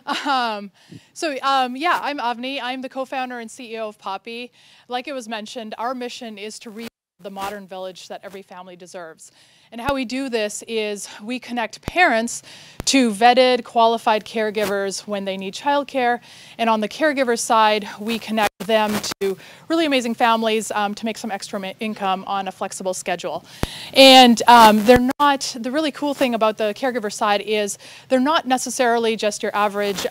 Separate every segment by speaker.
Speaker 1: Yeah, I'm Avni. I'm the co-founder and CEO of Poppy. Like it was mentioned, our mission is to rebuild the modern village that every family deserves. And how we do this is we connect parents to vetted, qualified caregivers when they need childcare. And on the caregiver side, we connect them to really amazing families to make some extra income on a flexible schedule. And the really cool thing about the caregiver side is they're not necessarily just your average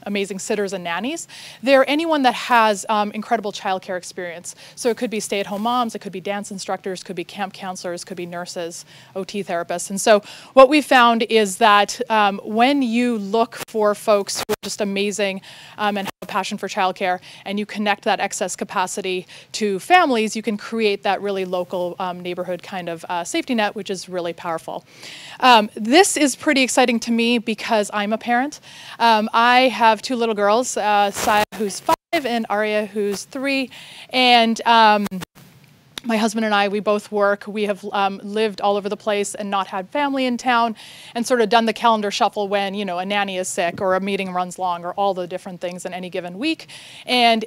Speaker 1: amazing sitters and nannies. They're anyone that has incredible childcare experience. So it could be stay-at-home moms, it could be dance instructors, could be camp counselors, could be nurses, OT therapists. And so what we found is that when you look for folks who are just amazing and have a passion for childcare, and you connect that excess capacity to families, you can create that really local neighborhood kind of safety net, which is really powerful. This is pretty exciting to me because I'm a parent. I have two little girls, Saya, who's 5, and Arya, who's 3. And my husband and I, we both work. We have lived all over the place and not had family in town, and sort of done the calendar shuffle when, you know, a nanny is sick or a meeting runs long or all the different things in any given week. And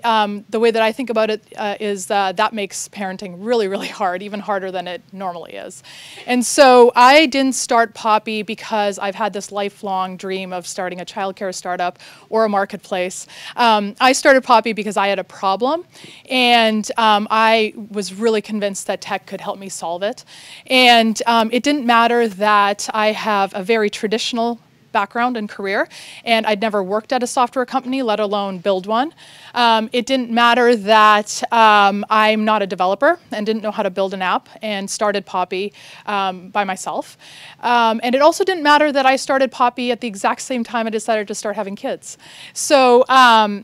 Speaker 1: the way that I think about it is that makes parenting really, really hard, even harder than it normally is. And so I didn't start Poppy because I've had this lifelong dream of starting a childcare startup or a marketplace. I started Poppy because I had a problem, and I was really convinced that tech could help me solve it. And it didn't matter that I have a very traditional background and career, and I'd never worked at a software company, let alone build one. It didn't matter that I'm not a developer and didn't know how to build an app and started Poppy by myself. And it also didn't matter that I started Poppy at the exact same time I decided to start having kids. So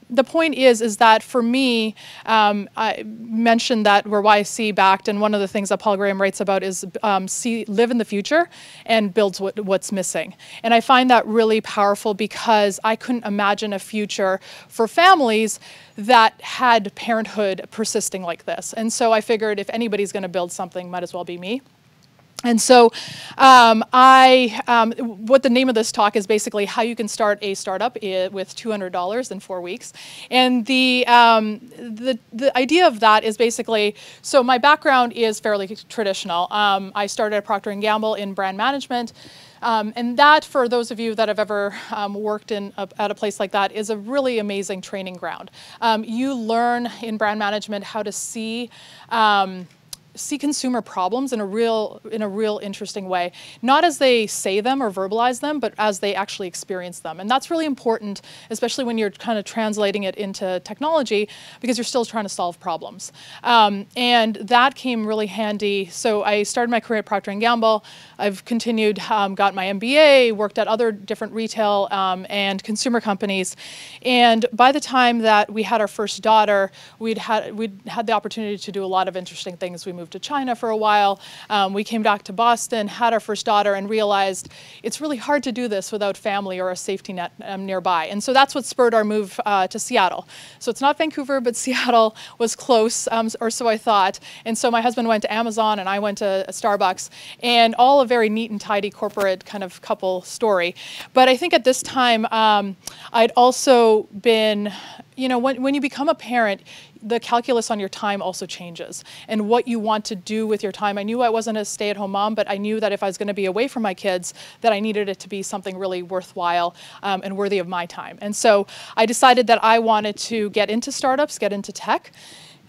Speaker 1: the point is that for me, I mentioned that we're YC backed, and one of the things that Paul Graham writes about is live in the future and build what's missing. And I find that really powerful because I couldn't imagine a future for families that had parenthood persisting like this. And so I figured if anybody's going to build something, might as well be me. And so what the name of this talk is basically how you can start a startup with $200 in 4 weeks. And the idea of that is basically, so my background is fairly traditional. I started at Procter & Gamble in brand management. And that, for those of you that have ever worked at a place like that, is a really amazing training ground. You learn in brand management how to see consumer problems in a real interesting way, not as they say them or verbalize them, but as they actually experience them. And that's really important, especially when you're kind of translating it into technology, because you're still trying to solve problems. And that came really handy. So I started my career at Procter & Gamble. I've continued, got my MBA, worked at other different retail and consumer companies. And by the time that we had our first daughter, we'd had the opportunity to do a lot of interesting things. We moved to China for a while. We came back to Boston, had our first daughter, and realized it's really hard to do this without family or a safety net nearby. And so that's what spurred our move to Seattle. So it's not Vancouver, but Seattle was close, or so I thought. And so my husband went to Amazon and I went to Starbucks, and all a very neat and tidy corporate kind of couple story. But I think at this time, I'd also been, you know, when you become a parent, the calculus on your time also changes, and what you want to do with your time. I knew I wasn't a stay-at-home mom, but I knew that if I was going to be away from my kids, that I needed it to be something really worthwhile and worthy of my time. And so I decided that I wanted to get into startups, get into tech.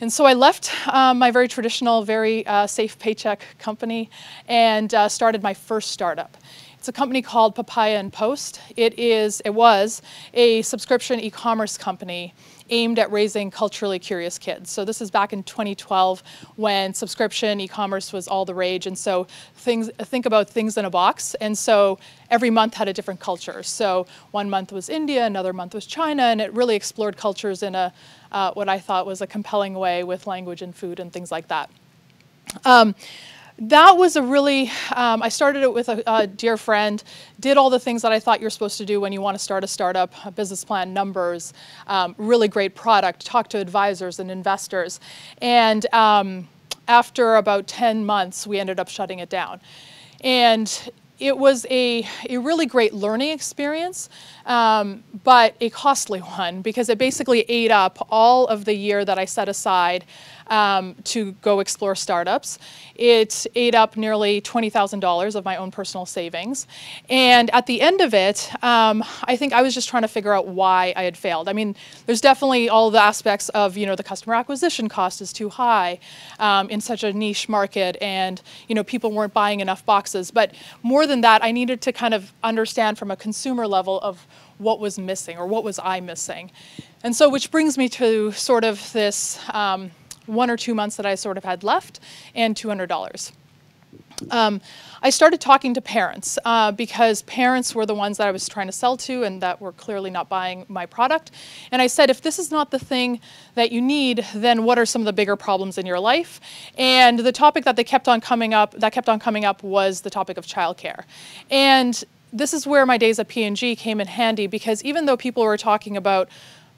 Speaker 1: And so I left my very traditional, very safe paycheck company and started my first startup. It's a company called Papaya & Post. It was a subscription e-commerce company aimed at raising culturally curious kids. So this is back in 2012 when subscription e-commerce was all the rage. And so think about things in a box. And so every month had a different culture. So one month was India, another month was China, and it really explored cultures in a what I thought was a compelling way with language and food and things like that. That was a really, I started it with a dear friend, did all the things that I thought you're supposed to do when you want to start a startup, a business plan, numbers, really great product, talk to advisors and investors. And after about 10 months, we ended up shutting it down. And it was a really great learning experience, but a costly one, because it basically ate up all of the year that I set aside to go explore startups. It ate up nearly $20,000 of my own personal savings. And at the end of it, I think I was just trying to figure out why I had failed. I mean, there's definitely all the aspects of, the customer acquisition cost is too high in such a niche market, and, people weren't buying enough boxes. But more than that, I needed to kind of understand from a consumer level of what was missing, or what was I missing. And so, which brings me to sort of this 1 or 2 months that I sort of had left, and $200. I started talking to parents because parents were the ones that I was trying to sell to and that were clearly not buying my product. And I said, if this is not the thing that you need, then what are some of the bigger problems in your life? And the topic that kept on coming up was the topic of childcare. And this is where my days at P&G came in handy, because even though people were talking about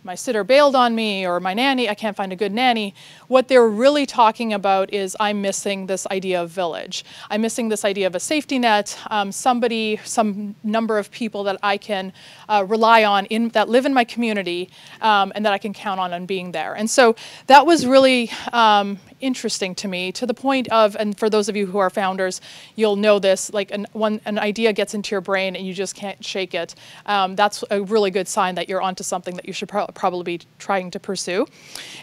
Speaker 1: my sitter bailed on me, or my nanny, I can't find a good nanny, what they're really talking about is I'm missing this idea of village. I'm missing this idea of a safety net, some number of people that I can rely on that live in my community, and that I can count on being there. And so that was really interesting to me, to the point of, and for those of you who are founders, you'll know this, like when an idea gets into your brain and you just can't shake it, that's a really good sign that you're onto something that you should probably be trying to pursue.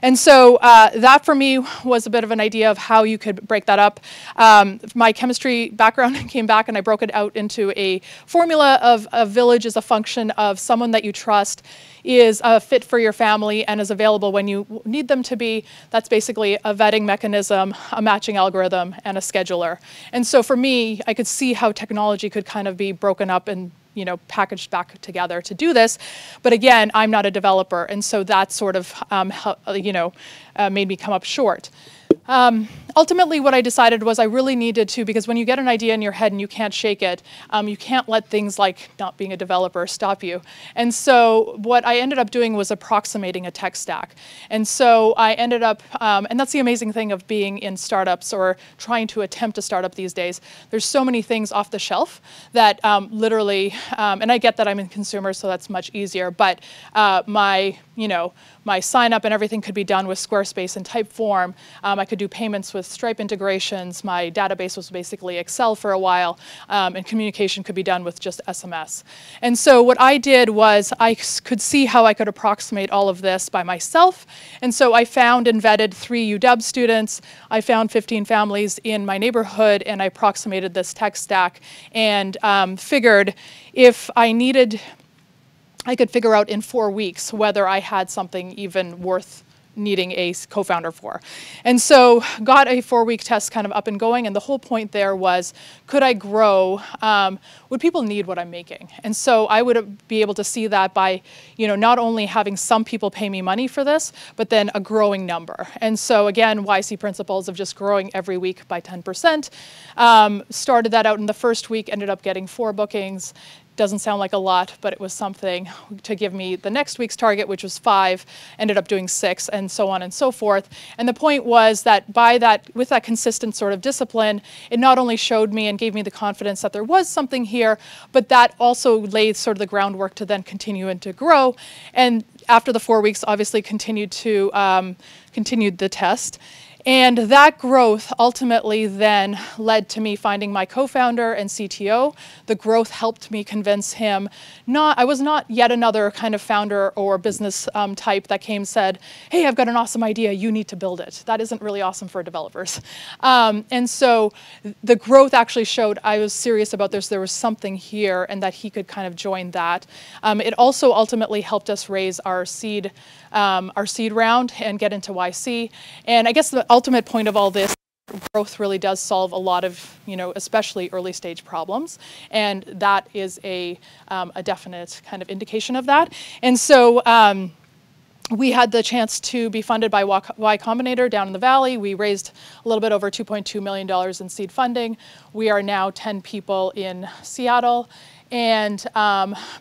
Speaker 1: And so that for me was a bit of an idea of how you could break that up. My chemistry background came back, and I broke it out into a formula of a village is a function of someone that you trust, is fit for your family, and is available when you need them to be. That's basically a vetting mechanism, a matching algorithm, and a scheduler. And so for me, I could see how technology could kind of be broken up and packaged back together to do this. But again, I'm not a developer, and so that sort of made me come up short. Ultimately, what I decided was I really needed to, because when you get an idea in your head and you can't shake it, you can't let things like not being a developer stop you. And so what I ended up doing was approximating a tech stack. And so I ended up, and that's the amazing thing of being in startups or trying to attempt a startup these days. There's so many things off the shelf that literally, and I get that I'm in consumer, so that's much easier, but my sign up and everything could be done with Squarespace and Typeform. I could do payments with Stripe integrations. My database was basically Excel for a while, and communication could be done with just SMS. And so what I did was I could see how I could approximate all of this by myself. And so I found and vetted 3 UW students. I found 15 families in my neighborhood, and I approximated this tech stack and figured if I needed, I could figure out in 4 weeks whether I had something even worth needing a co-founder for. And so got a 4-week test kind of up and going, and the whole point there was, could I grow? Would people need what I'm making? And so I would be able to see that by, not only having some people pay me money for this, but then a growing number. And so again, YC principles of just growing every week by 10%. Started that out in the first week, ended up getting 4 bookings. Doesn't sound like a lot, but it was something to give me the next week's target, which was 5, ended up doing 6, and so on and so forth. And the point was that with that consistent sort of discipline, it not only showed me and gave me the confidence that there was something here, but that also laid sort of the groundwork to then continue and to grow. And after the 4 weeks, obviously continued the test. And that growth ultimately then led to me finding my co-founder and CTO. The growth helped me convince him I was not yet another kind of founder or business type that came and said, hey, I've got an awesome idea, you need to build it. That isn't really awesome for developers. And so the growth actually showed I was serious about this. There was something here, and that he could kind of join that. It also ultimately helped us raise our seed round and get into YC. And I guess the ultimate point of all this, growth really does solve a lot of, especially early stage problems. And that is a definite kind of indication of that. And so we had the chance to be funded by Y Combinator down in the Valley. We raised a little bit over $2.2 million in seed funding. We are now 10 people in Seattle. and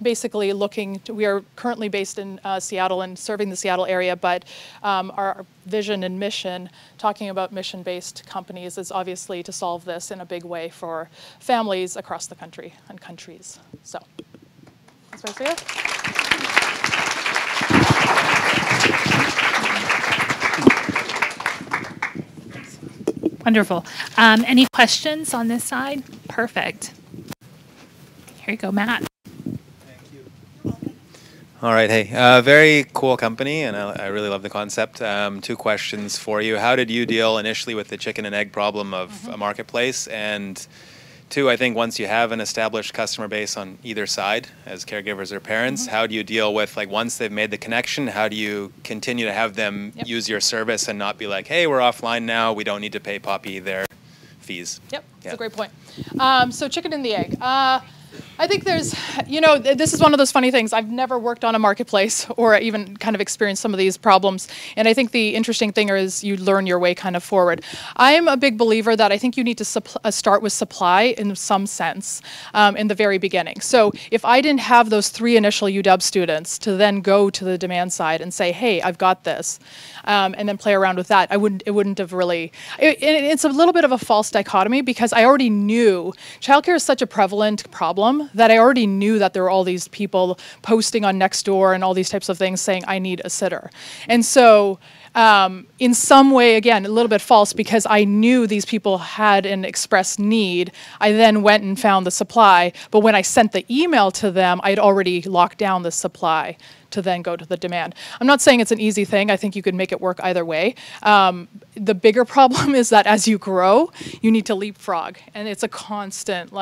Speaker 1: basically we are currently based in Seattle and serving the Seattle area, but our vision and mission, talking about mission-based companies, is obviously to solve this in a big way for families across the country and countries. So, that's what I say.
Speaker 2: Wonderful. Any questions on this side? Perfect. Here you go, Matt.
Speaker 3: Thank you. All right. Hey, very cool company, and I really love the concept. 2 questions for you. How did you deal initially with the chicken and egg problem of a marketplace? And 2, I think once you have an established customer base on either side, as caregivers or parents, how do you deal with, like, once they've made the connection, how do you continue to have them use your service and not be like, hey, we're offline now, we don't need to pay Poppy their fees?
Speaker 1: Yep, that's a great point. So chicken and the egg. I think there's, this is one of those funny things. I've never worked on a marketplace or even kind of experienced some of these problems. And I think the interesting thing is you learn your way kind of forward. I'm a big believer that I think you need to start with supply in some sense in the very beginning. So if I didn't have those 3 initial UW students to then go to the demand side and say, hey, I've got this, and then play around with that, it wouldn't have really, it's a little bit of a false dichotomy because I already knew childcare is such a prevalent problem that I already knew that there were all these people posting on Nextdoor and all these types of things saying, I need a sitter. And so in some way, again, a little bit false because I knew these people had an express need. I then went and found the supply. But when I sent the email to them, I'd already locked down the supply to then go to the demand. I'm not saying it's an easy thing. I think you could make it work either way. The bigger problem is that as you grow, you need to leapfrog. And it's a constant,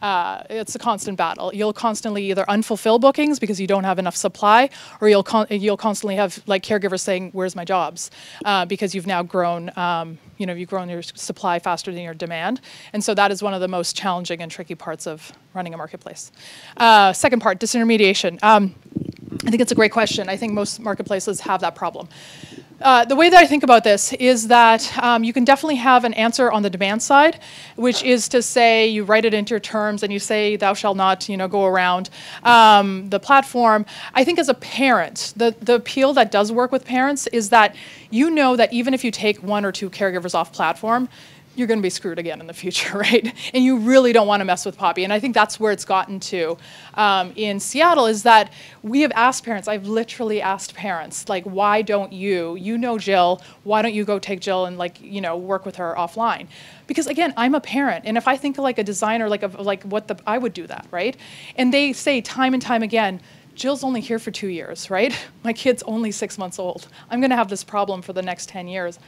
Speaker 1: it's a constant battle. You'll constantly either unfulfill bookings because you don't have enough supply, or you'll constantly have caregivers saying, "Where's my jobs?" Because you've now grown. You've grown your supply faster than your demand, and so that is one of the most challenging and tricky parts of running a marketplace. Second part, disintermediation. I think it's a great question. I think most marketplaces have that problem. The way that I think about this is that you can definitely have an answer on the demand side, which is to say you write it into your terms and you say thou shalt not, go around the platform. I think as a parent, the appeal that does work with parents is that that even if you take 1 or 2 caregivers off platform, you're going to be screwed again in the future, right? And you really don't want to mess with Poppy. And I think that's where it's gotten to in Seattle is that we have asked parents, I've literally asked parents, why don't you Jill, why don't you go take Jill and work with her offline? Because again, I'm a parent. And if I think like a designer, I would do that, right? And they say time and time again, Jill's only here for 2 years, right? My kid's only 6 months old. I'm going to have this problem for the next 10 years.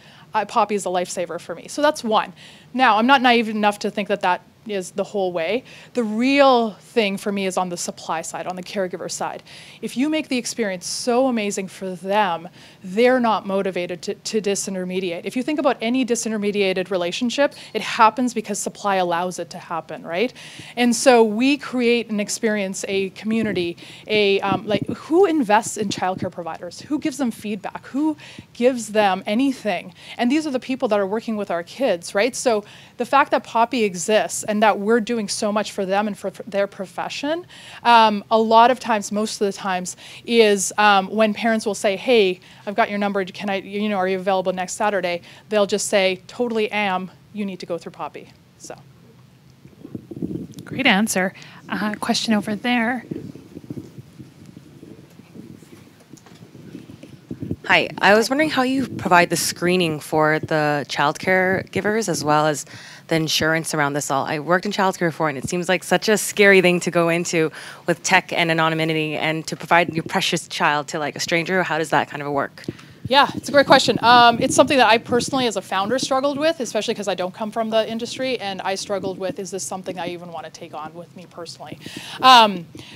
Speaker 1: Poppy is a lifesaver for me. So that's one. Now, I'm not naive enough to think that that is the whole way. The real thing for me is on the supply side, on the caregiver side. If you make the experience so amazing for them, they're not motivated to disintermediate. If you think about any disintermediated relationship, it happens because supply allows it to happen, right? And so we create an experience, a community, who invests in childcare providers? Who gives them feedback? Who gives them anything? And these are the people that are working with our kids, right? So the fact that Poppy exists and that we're doing so much for them and for their profession, a lot of times, most of the times, is when parents will say, hey, I've got your number, are you available next Saturday? They'll just say, totally am, you need to go through Poppy. So.
Speaker 2: Great answer. Question over there.
Speaker 4: Hi, I was wondering how you provide the screening for the childcare givers as well as the insurance around this all. I worked in childcare before, and it seems like such a scary thing to go into with tech and anonymity, and to provide your precious child to a stranger. How does that kind of work?
Speaker 1: Yeah, it's a great question. It's something that I personally, as a founder, struggled with, especially because I don't come from the industry, and I struggled with, is this something I even want to take on with me personally?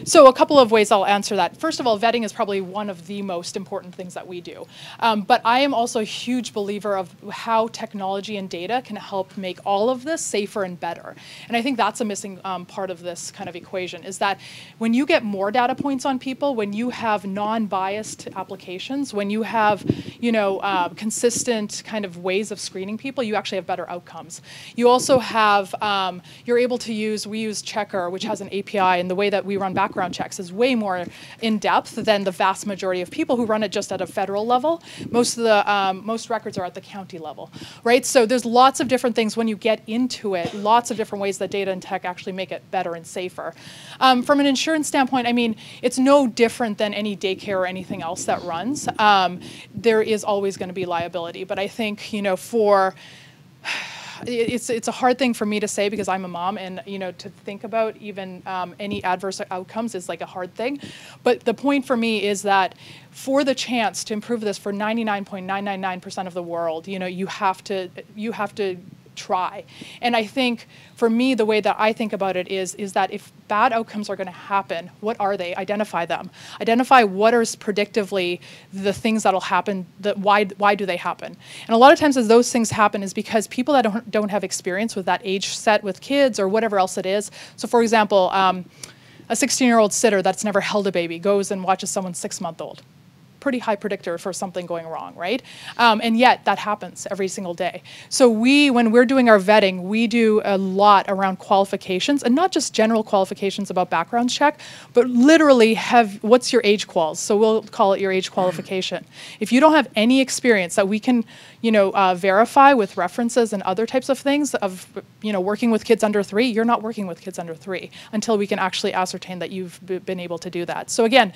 Speaker 1: So a couple of ways I'll answer that. First of all, vetting is probably one of the most important things that we do. But I am also a huge believer of how technology and data can help make all of this safer and better. And I think that's a missing part of this kind of equation, is that when you get more data points on people, when you have non-biased applications, when you have consistent kind of ways of screening people, you actually have better outcomes. You also have, you're able to we use Checker, which has an API, and the way that we run background checks is way more in depth than the vast majority of people who run it just at a federal level. Most records are at the county level, right? So there's lots of different things when you get into it, lots of different ways that data and tech actually make it better and safer. From an insurance standpoint, I mean, it's no different than any daycare or anything else that runs. There is always going to be liability, but I think, it's a hard thing for me to say because I'm a mom, and to think about even any adverse outcomes is like a hard thing. But the point for me is that for the chance to improve this for 99.999% of the world, you have to try. And I think for me, the way that I think about it is that if bad outcomes are going to happen, what are they? Identify them. Identify what are predictively the things that'll happen, why do they happen? And a lot of times as those things happen is because people that don't have experience with that age set with kids or whatever else it is. So for example, a 16-year-old sitter that's never held a baby goes and watches someone 6-month-old. Pretty high predictor for something going wrong, right? And yet that happens every single day. So when we're doing our vetting, we do a lot around qualifications, and not just general qualifications about background check, but literally what's your age quals? So we'll call it your age qualification. If you don't have any experience that we can, verify with references and other types of things of, working with kids under 3, you're not working with kids under 3 until we can actually ascertain that you've been able to do that. So again,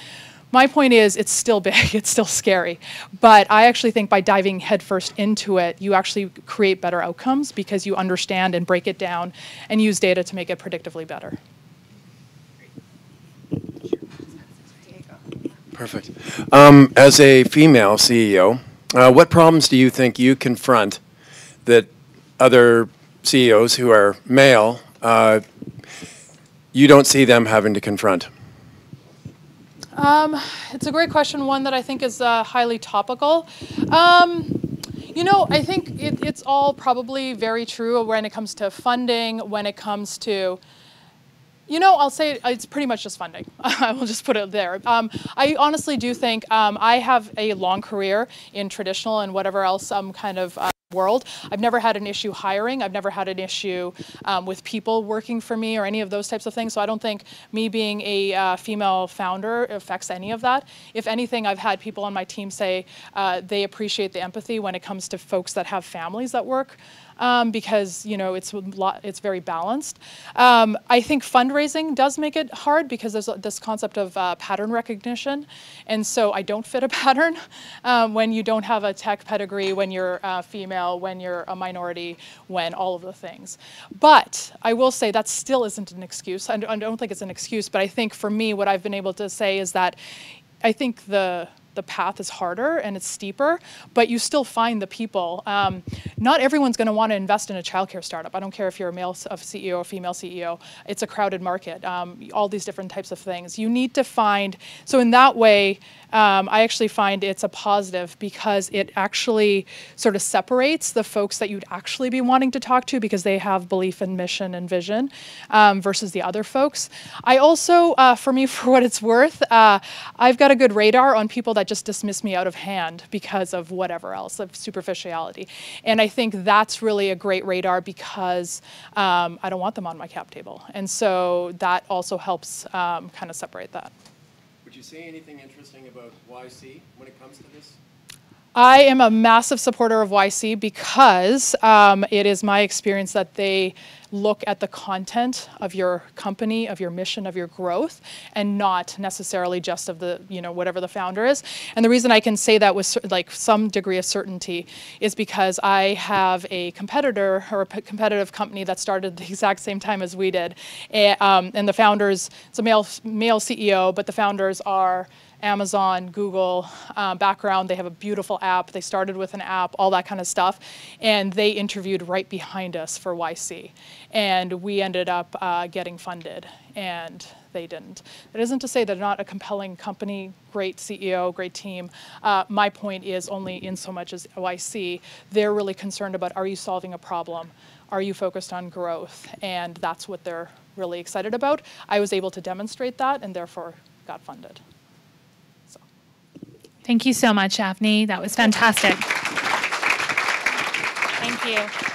Speaker 1: my point is it's still big, it's still scary, but I actually think by diving headfirst into it, you actually create better outcomes because you understand and break it down and use data to make it predictively better.
Speaker 5: Perfect. As a female CEO, what problems do you think you confront that other CEOs who are male, you don't see them having to confront?
Speaker 1: It's a great question, one that I think is highly topical. I think it's all probably very true when it comes to funding, when it comes to, I'll say it's pretty much just funding. I will just put it there. I honestly do think I have a long career in traditional and whatever else kind of world. I've never had an issue hiring. I've never had an issue with people working for me or any of those types of things. So I don't think me being a female founder affects any of that. If anything, I've had people on my team say they appreciate the empathy when it comes to folks that have families that work. Because it's very balanced. I think fundraising does make it hard because there's this concept of pattern recognition, and so I don't fit a pattern when you don't have a tech pedigree, when you're female, when you're a minority, when all of the things. But I will say that still isn't an excuse. I don't think it's an excuse, but I think for me, what I've been able to say is that I think the path is harder and it's steeper, but you still find the people. Not everyone's going to want to invest in a childcare startup. I don't care if you're a male CEO or female CEO. It's a crowded market. All these different types of things. You need to find, so in that way, I actually find it's a positive because it actually sort of separates the folks that you'd actually be wanting to talk to because they have belief in mission and vision versus the other folks. I also, for me, for what it's worth, I've got a good radar on people that just dismiss me out of hand because of whatever else, of superficiality. And I think that's really a great radar because I don't want them on my cap table. And so that also helps kind of separate that.
Speaker 5: Would you say anything interesting about YC when it comes to this?
Speaker 1: I am a massive supporter of YC because it is my experience that they look at the content of your company, of your mission, of your growth, and not necessarily just of the, whatever the founder is. And the reason I can say that with like some degree of certainty is because I have a competitor or a competitive company that started the exact same time as we did. And the founders, it's a male CEO, but the founders are Amazon, Google background. They have a beautiful app. They started with an app, all that kind of stuff. And they interviewed right behind us for YC. And we ended up getting funded, and they didn't. That isn't to say they're not a compelling company, great CEO, great team. My point is only in so much as YC, they're really concerned about, are you solving a problem? Are you focused on growth? And that's what they're really excited about. I was able to demonstrate that and therefore got funded.
Speaker 2: Thank Thank you so much, Avni. That was fantastic. Thank you.